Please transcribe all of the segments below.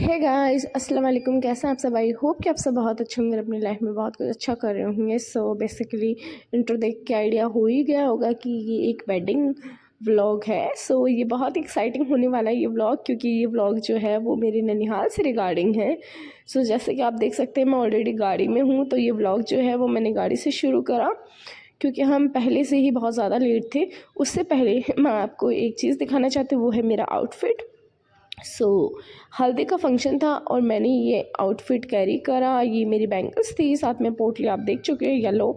Hey guys, अस्सलाम वालेकुम। कैसे हैं आप सब? आई होप कि आप सब बहुत अच्छे होंगे, अपनी लाइफ में बहुत कुछ अच्छा कर रहे होंगे। सो बेसिकली इंट्रो देख के आइडिया हो ही गया होगा कि ये एक वेडिंग व्लॉग है। सो ये बहुत एक्साइटिंग होने वाला है ये व्लॉग, क्योंकि ये व्लॉग जो है वो मेरे ननिहाल से रिगार्डिंग है। सो जैसे कि आप देख सकते हैं मैं ऑलरेडी गाड़ी में हूँ, तो ये व्लॉग जो है वो मैंने गाड़ी से शुरू करा क्योंकि हम पहले से ही बहुत ज़्यादा लेट थे। उससे पहले मैं आपको एक चीज़ दिखाना चाहती हूँ, वो है मेरा आउटफिट। हल्दी का फंक्शन था और मैंने ये आउटफिट कैरी करा। ये मेरी बैंगल्स थी, साथ में पोटली आप देख चुके हैं येलो।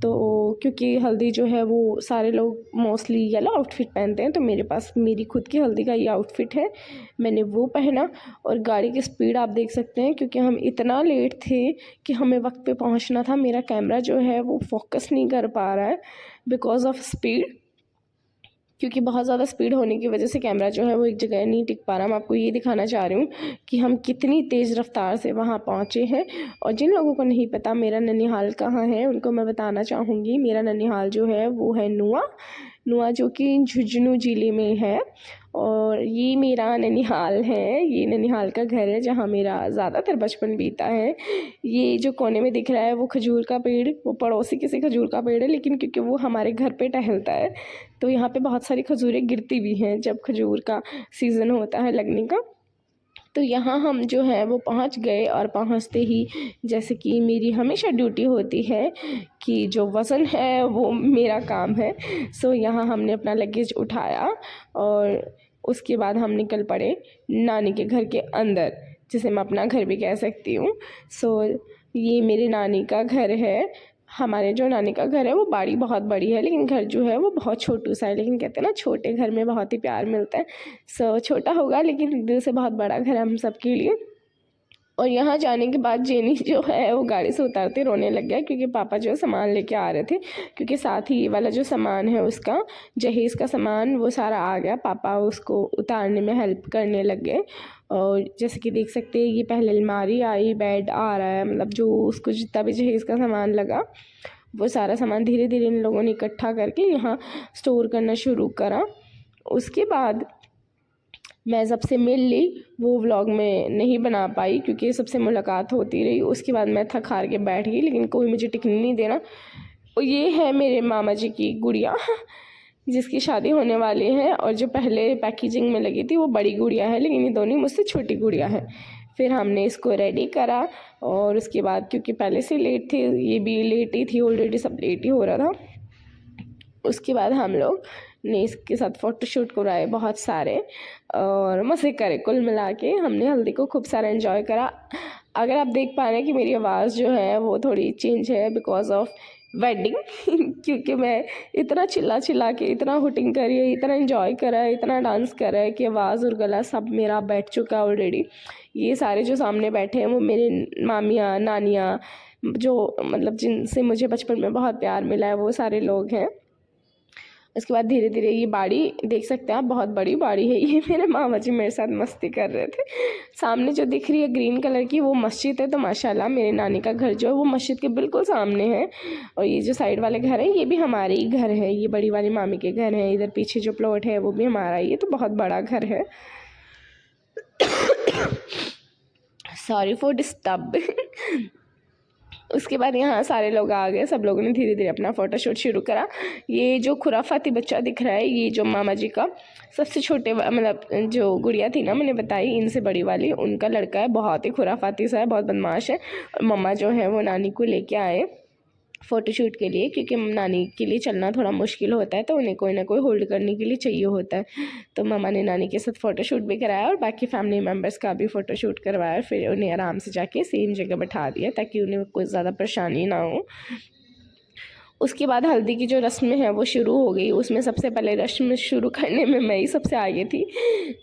तो क्योंकि हल्दी जो है वो सारे लोग मोस्टली येलो आउटफिट पहनते हैं, तो मेरे पास मेरी खुद की हल्दी का ये आउटफिट है, मैंने वो पहना। और गाड़ी की स्पीड आप देख सकते हैं, क्योंकि हम इतना लेट थे कि हमें वक्त पे पहुंचना था। मेरा कैमरा जो है वो फोकस नहीं कर पा रहा है बिकॉज ऑफ स्पीड, क्योंकि बहुत ज़्यादा स्पीड होने की वजह से कैमरा जो है वो एक जगह नहीं टिक पा रहा। मैं आपको ये दिखाना चाह रही हूँ कि हम कितनी तेज़ रफ्तार से वहाँ पहुँचे हैं। और जिन लोगों को नहीं पता मेरा ननिहाल कहाँ है, उनको मैं बताना चाहूँगी, मेरा ननिहाल जो है वो है नुआ, जो कि झुंझुनू ज़िले में है। और ये मेरा ननिहाल है, ये ननिहाल का घर है जहाँ मेरा ज़्यादातर बचपन बीता है। ये जो कोने में दिख रहा है वो खजूर का पेड़, वो पड़ोसी किसी खजूर का पेड़ है, लेकिन क्योंकि वो हमारे घर पे टहलता है तो यहाँ पे बहुत सारी खजूरें गिरती भी हैं जब खजूर का सीज़न होता है लगने का। तो यहाँ हम जो है वो पहुँच गए, और पहुँचते ही जैसे कि मेरी हमेशा ड्यूटी होती है कि जो वज़न है वो मेरा काम है। यहाँ हमने अपना लगेज उठाया और उसके बाद हम निकल पड़े नानी के घर के अंदर, जिसे मैं अपना घर भी कह सकती हूँ। ये मेरे नानी का घर है। हमारे जो नानी का घर है वो बाड़ी बहुत बड़ी है, लेकिन घर जो है वो बहुत छोटू सा है। लेकिन कहते हैं ना, छोटे घर में बहुत ही प्यार मिलता है। छोटा होगा लेकिन दिल से बहुत बड़ा घर है हम सबके लिए। और यहाँ जाने के बाद जेनी जो है वो गाड़ी से उतारते रोने लग गया, क्योंकि पापा जो सामान लेके आ रहे थे, क्योंकि साथ ही ये वाला जो सामान है उसका जहेज़ का सामान वो सारा आ गया। पापा उसको उतारने में हेल्प करने लग गए। और जैसे कि देख सकते हैं ये पहले अलमारी आई, बेड आ रहा है, मतलब जो उसको जितना भी जहेज़ का सामान लगा वो सारा सामान धीरे धीरे इन लोगों ने इकट्ठा करके यहाँ स्टोर करना शुरू करा। उसके बाद मैं सबसे मिल ली, वो व्लॉग में नहीं बना पाई क्योंकि सबसे मुलाकात होती रही। उसके बाद मैं थक हार के बैठ गई, लेकिन कोई मुझे टिकने नहीं देना। और ये है मेरे मामा जी की गुड़िया जिसकी शादी होने वाली है, और जो पहले पैकेजिंग में लगी थी वो बड़ी गुड़िया है, लेकिन ये दोनों मुझसे छोटी गुड़िया है। फिर हमने इसको रेडी करा, और उसके बाद क्योंकि पहले से लेट थे, ये भी लेट ही थी, ऑलरेडी सब लेट ही हो रहा था। उसके बाद हम लोग ने इसके साथ फ़ोटोशूट कराए बहुत सारे, और मज़े करे। कुल मिला के हमने हल्दी को खूब सारा एंजॉय करा। अगर आप देख पा रहे हैं कि मेरी आवाज़ जो है वो थोड़ी चेंज है बिकॉज ऑफ वेडिंग क्योंकि मैं इतना चिल्ला चिल्ला के, इतना हुटिंग करी है, इतना एंजॉय करा है, इतना डांस करा है कि आवाज़ और गला सब मेरा बैठ चुका है ऑलरेडी। ये सारे जो सामने बैठे हैं वो मेरे मामियाँ, नानियाँ, जो मतलब जिनसे मुझे बचपन में बहुत प्यार मिला है, वो सारे लोग हैं। उसके बाद धीरे धीरे ये बाड़ी देख सकते हैं आप, बहुत बड़ी बाड़ी है ये। मेरे मामा जी मेरे साथ मस्ती कर रहे थे। सामने जो दिख रही है ग्रीन कलर की वो मस्जिद है, तो माशाल्लाह मेरे नानी का घर जो है वो मस्जिद के बिल्कुल सामने है। और ये जो साइड वाले घर है ये भी हमारे ही घर है, ये बड़ी वाली मामी के घर है। इधर पीछे जो प्लॉट है वो भी हमारा ही है, तो बहुत बड़ा घर है। सॉरी फॉर डिस्टर्ब उसके बाद यहाँ सारे लोग आ गए, सब लोगों ने धीरे धीरे अपना फ़ोटोशूट शुरू करा। ये जो खुराफाती बच्चा दिख रहा है, ये जो मामा जी का सबसे छोटे मतलब जो गुड़िया थी ना, मैंने बताई इनसे बड़ी वाली, उनका लड़का है। बहुत ही खुराफाती सा है, बहुत बदमाश है। और मम्मा जो है वो नानी को लेके आए फ़ोटोशूट के लिए, क्योंकि नानी के लिए चलना थोड़ा मुश्किल होता है, तो उन्हें कोई ना कोई होल्ड करने के लिए चाहिए होता है। तो मम्मा ने नानी के साथ फ़ोटोशूट भी कराया और बाकी फैमिली मेम्बर्स का भी फ़ोटोशूट करवाया। फिर उन्हें आराम से जाके सेम जगह बैठा दिया ताकि उन्हें कोई ज़्यादा परेशानी ना हो। उसके बाद हल्दी की जो रस्म है वो शुरू हो गई। उसमें सबसे पहले रस्म शुरू करने में मैं ही सबसे आगे थी,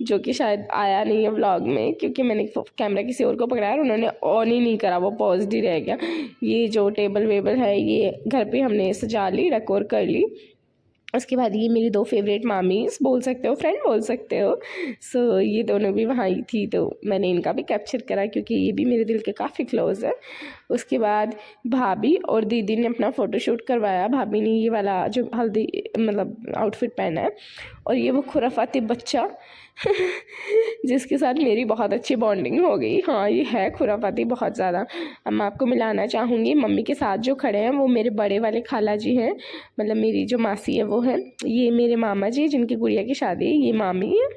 जो कि शायद आया नहीं है व्लॉग में, क्योंकि मैंने कैमरा किसी और को पकड़ाया और उन्होंने ऑन ही नहीं करा, वो पॉज ही रह गया। ये जो टेबल वेबल है ये घर पे हमने सजा ली, डेकोर कर ली। उसके बाद ये मेरी दो फेवरेट मामीज़ बोल सकते हो, फ्रेंड बोल सकते हो। ये दोनों भी वहाँ ही थी, तो मैंने इनका भी कैप्चर करा क्योंकि ये भी मेरे दिल के काफ़ी क्लोज़ है। उसके बाद भाभी और दीदी ने अपना फ़ोटोशूट करवाया। भाभी ने ये वाला जो हल्दी मतलब आउटफिट पहना है, और ये वो खुराफाती बच्चा जिसके साथ मेरी बहुत अच्छी बॉन्डिंग हो गई। हाँ, ये है खुरापाती बहुत ज़्यादा। अब मैं आपको मिलाना चाहूँगी मम्मी के साथ जो खड़े हैं वो मेरे बड़े वाले खाला जी हैं, मतलब मेरी जो मासी है वो है। ये मेरे मामा जी जिनकी गुड़िया की शादी है, ये मामी है।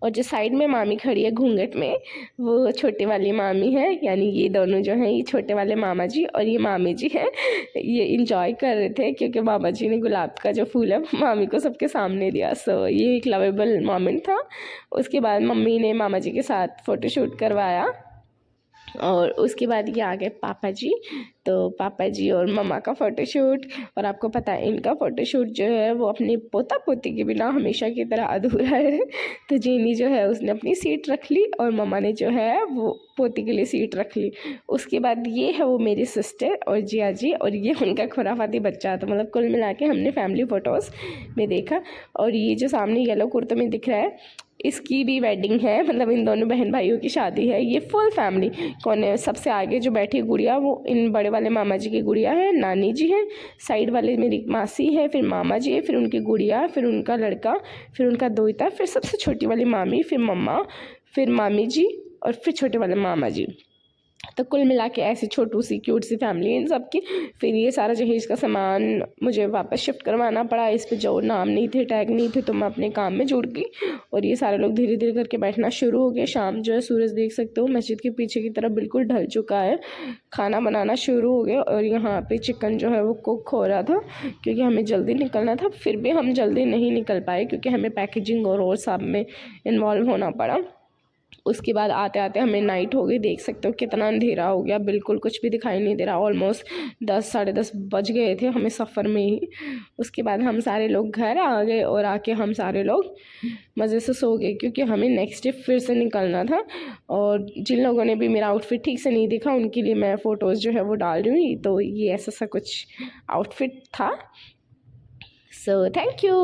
और जो साइड में मामी खड़ी है घूंघट में, वो छोटी वाली मामी है। यानी ये दोनों जो हैं, ये छोटे वाले मामा जी और ये मामी जी हैं। ये इंजॉय कर रहे थे क्योंकि मामा जी ने गुलाब का जो फूल है मामी को सबके सामने दिया। सो ये एक लवेबल मोमेंट था। उसके बाद मम्मी ने मामा जी के साथ फ़ोटोशूट करवाया और उसके बाद ये आ गए पापा जी। तो पापा जी और मम्मा का फ़ोटोशूट। और आपको पता है इनका फ़ोटोशूट जो है वो अपनी पोता पोती के बिना हमेशा की तरह अधूरा है। तो जेनी जो है उसने अपनी सीट रख ली और मम्मा ने जो है वो पोती के लिए सीट रख ली। उसके बाद ये है वो मेरी सिस्टर और जिया जी, और ये उनका खुराफाती बच्चा। तो मतलब कुल मिला के हमने फैमिली फ़ोटोज़ में देखा। और ये जो सामने येलो कुर्ते में दिख रहा है, इसकी भी वेडिंग है, मतलब इन दोनों बहन भाइयों की शादी है। ये फुल फैमिली। कौन है सबसे आगे जो बैठी गुड़िया, वो इन बड़े वाले मामा जी की गुड़िया है, नानी जी हैं। साइड वाले मेरी मासी है, फिर मामा जी है, फिर उनकी गुड़िया, फिर उनका लड़का, फिर उनका दोहिता, फिर सबसे छोटी वाली मामी, फिर मम्मा, फिर मामी जी और फिर छोटे वाले मामा जी। तो कुल मिला के ऐसी छोटू सी क्यूट सी फैमिली है इन सब की। फिर ये सारा जहेज का सामान मुझे वापस शिफ्ट करवाना पड़ा। इस पे जो नाम नहीं थे, टैग नहीं थे, तो मैं अपने काम में जुड़ गई और ये सारे लोग धीरे धीरे करके बैठना शुरू हो गए। शाम जो है सूरज देख सकते हो मस्जिद के पीछे की तरफ बिल्कुल ढल चुका है। खाना बनाना शुरू हो गया और यहाँ पे चिकन जो है वो कुक हो रहा था क्योंकि हमें जल्दी निकलना था। फिर भी हम जल्दी नहीं निकल पाए क्योंकि हमें पैकेजिंग और सब में इन्वॉल्व होना पड़ा। उसके बाद आते आते हमें नाइट हो गई। देख सकते हो कितना अंधेरा हो गया, बिल्कुल कुछ भी दिखाई नहीं दे रहा। ऑलमोस्ट 10 साढ़े 10 बज गए थे हमें सफ़र में ही। उसके बाद हम सारे लोग घर आ गए और आके हम सारे लोग मज़े से सो गए क्योंकि हमें नेक्स्ट डे फिर से निकलना था। और जिन लोगों ने भी मेरा आउटफिट ठीक से नहीं देखा उनके लिए मैं फ़ोटोज़ जो है वो डाल रही हूँ। तो ये ऐसा सा कुछ आउटफिट था। So thank you.